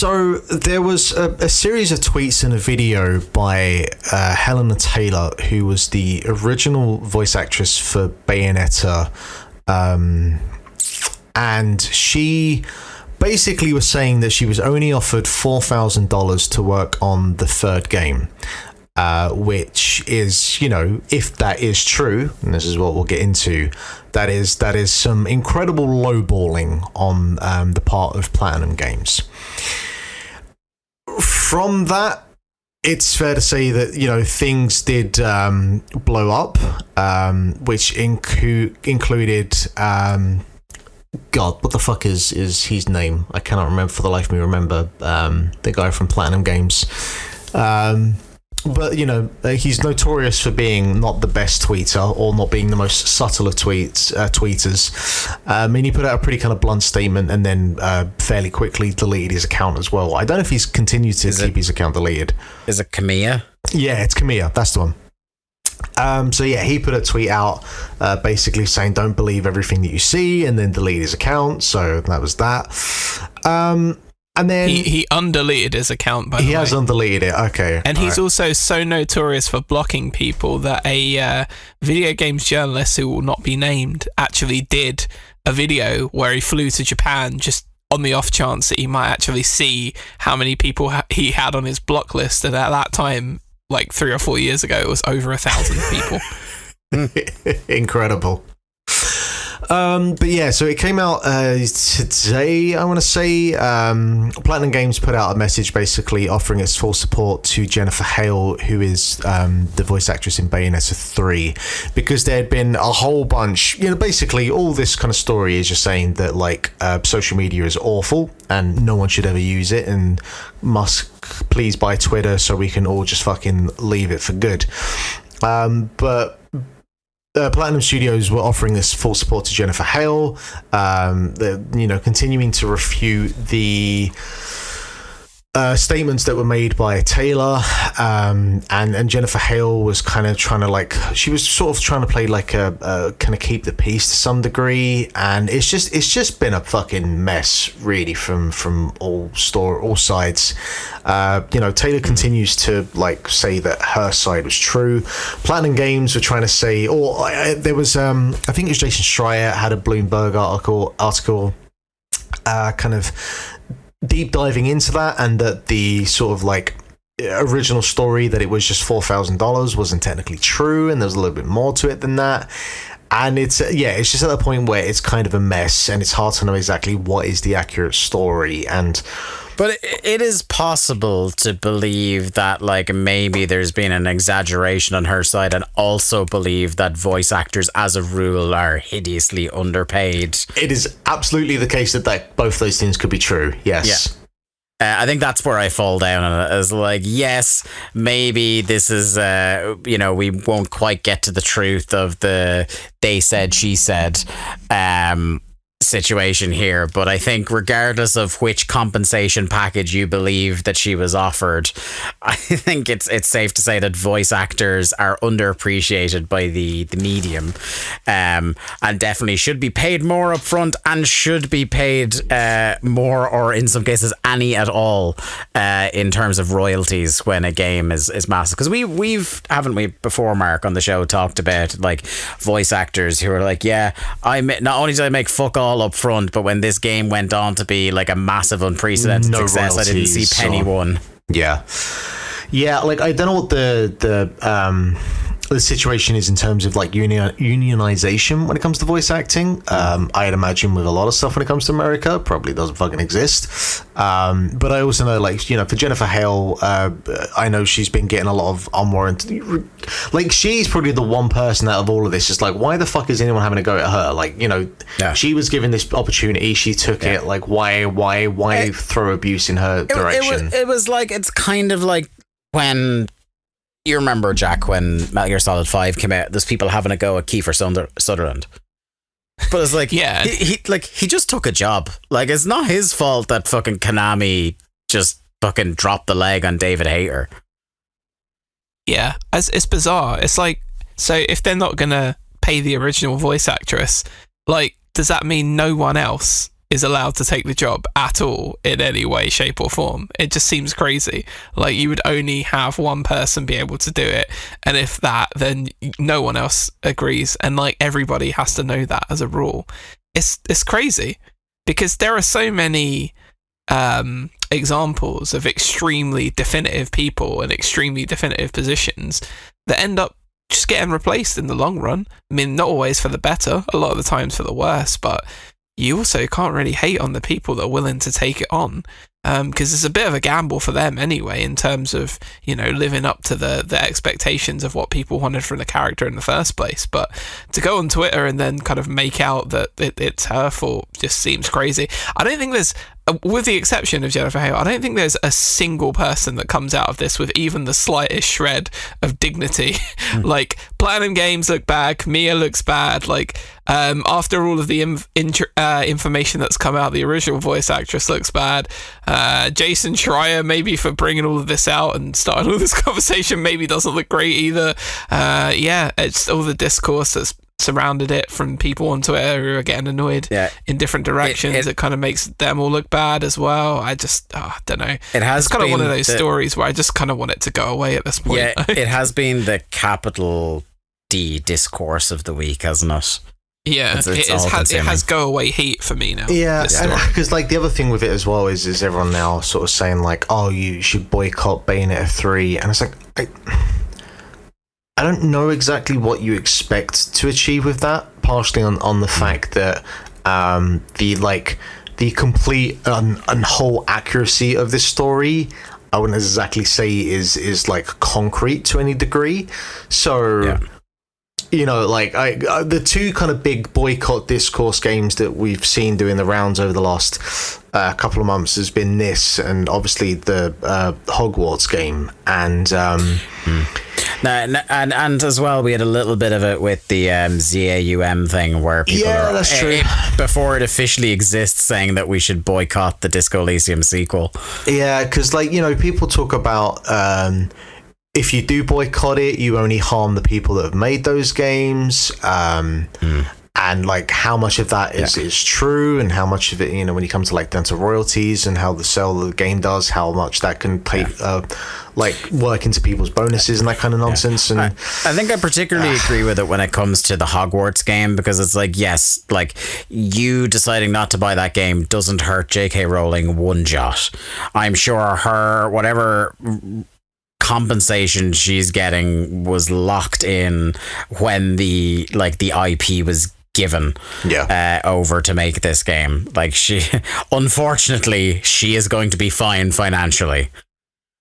So there was a series of tweets and a video by Helena Taylor, who was the original voice actress for Bayonetta, and she basically was saying that she was only offered $4,000 to work on the third game, which is, if that is true, and this is what we'll get into, that is some incredible lowballing on the part of Platinum Games. From that, it's fair to say that, things did blow up, which included... God, what the fuck is his name? I cannot remember for the life of me. The guy from Platinum Games. But, he's notorious for being not the best tweeter or not being the most subtle of tweeters. He put out a pretty kind of blunt statement and then fairly quickly deleted his account as well. I don't know if he's continued to keep his account deleted. Is it Kamiya? Yeah, it's Kamiya. That's the one. He put a tweet out basically saying don't believe everything that you see, and then delete his account. So that was that. And then he undeleted his account, by the way. He has undeleted it, okay. And he's also so notorious for blocking people that a video games journalist who will not be named actually did a video where he flew to Japan just on the off chance that he might actually see how many people he had on his block list. And at that time, like 3 or 4 years ago, it was over 1,000 people. Incredible. So it came out today, I want to say. Platinum Games put out a message basically offering its full support to Jennifer Hale, who is the voice actress in Bayonetta 3, because there had been a whole bunch, basically all this kind of story is just saying that social media is awful and no one should ever use it, and Musk, please buy Twitter so we can all just fucking leave it for good. But Platinum Studios were offering this full support to Jennifer Hale. They're, continuing to refute the statements that were made by Taylor, and Jennifer Hale was kind of trying to she was sort of trying to play a kind of keep the peace to some degree, and it's just been a fucking mess really from all sides. Taylor continues to say that her side was true. Platinum Games were trying to say, there was I think it was Jason Schreier had a Bloomberg article kind of deep diving into that, and that the sort of original story that it was just $4,000 wasn't technically true, and there's a little bit more to it than that. And it's just at the point where it's kind of a mess, and it's hard to know exactly what is the accurate story. But it is possible to believe that maybe there's been an exaggeration on her side, and also believe that voice actors as a rule are hideously underpaid. It is absolutely the case that both those things could be true. Yes. Yeah. I think that's where I fall down on it, as yes, maybe this is, we won't quite get to the truth of the they said, she said, situation here, but I think regardless of which compensation package you believe that she was offered, I think it's safe to say that voice actors are underappreciated by the medium, and definitely should be paid more upfront, and should be paid more, or in some cases any at all, in terms of royalties when a game is massive. Because we've haven't we before, Mark, on the show talked about voice actors who are not only did I make fuck all up front, but when this game went on to be a massive unprecedented success, I didn't see penny one. Yeah, I don't know what the situation is in terms of unionization when it comes to voice acting. I'd imagine with a lot of stuff when it comes to America, probably doesn't fucking exist. But I also know, for Jennifer Hale, I know she's been getting a lot of unwarranted. She's probably the one person out of all of this is why the fuck is anyone having a go at her? She was given this opportunity, she took it. Why throw abuse in her direction? It was it's kind of when. You remember, Jack, when Metal Gear Solid 5 came out, there's people having a go at Kiefer Sutherland. But it's yeah. he just took a job. It's not his fault that fucking Konami just fucking dropped the leg on David Hayter. Yeah, it's bizarre. It's so if they're not going to pay the original voice actress, does that mean no one else is allowed to take the job at all in any way, shape or form. It just seems crazy. Like, you would only have one person be able to do it, and if that, then no one else agrees, and like everybody has to know that as a rule. It's crazy, because there are so many examples of extremely definitive people and extremely definitive positions that end up just getting replaced in the long run. I mean, not always for the better, a lot of the times for the worse, but you also can't really hate on the people that are willing to take it on, because it's a bit of a gamble for them anyway, in terms of, you know, living up to the expectations of what people wanted from the character in the first place. But to go on Twitter and then kind of make out that it's her fault just seems crazy. I don't think there's, with the exception of Jennifer Hale, I don't think there's a single person that comes out of this with even the slightest shred of dignity. Like, Platinum Games look bad, Kamiya looks bad, like, after all of the information that's come out, the original voice actress looks bad. Jason Schreier, maybe for bringing all of this out and starting all this conversation, maybe doesn't look great either. Yeah, it's all the discourse that's surrounded it from people on Twitter who are getting annoyed in different directions. It kind of makes them all look bad as well. I just don't know. It's kind of one of those stories where I just kind of want it to go away at this point. Yeah, it has been the capital D discourse of the week, hasn't it? Yeah, it has go away heat for me now. Yeah, because like the other thing with it as well is everyone now sort of saying like, oh, you should boycott Bayonetta 3, and it's like, I don't know exactly what you expect to achieve with that, partially on the fact that the complete and whole accuracy of this story, I wouldn't exactly say is like concrete to any degree. So yeah. You know, like the two kind of big boycott discourse games that we've seen doing the rounds over the last couple of months has been this, and obviously the Hogwarts game, and and as well, we had a little bit of it with the ZAUM thing, where people that's true. Before it officially exists, saying that we should boycott the Disco Elysium sequel. Yeah, because like, you know, people talk about if you do boycott it, you only harm the people that have made those games, and like how much of that is true, and how much of it, you know, when you come to like down to royalties and how the sale of the game does, how much that can play like work into people's bonuses and that kind of nonsense. And I think I particularly agree with it when it comes to the Hogwarts game, because it's like, yes, like you deciding not to buy that game doesn't hurt J.K. Rowling one jot. I'm sure her whatever compensation she's getting was locked in when the IP was given over to make this game. Like, she unfortunately she is going to be fine financially.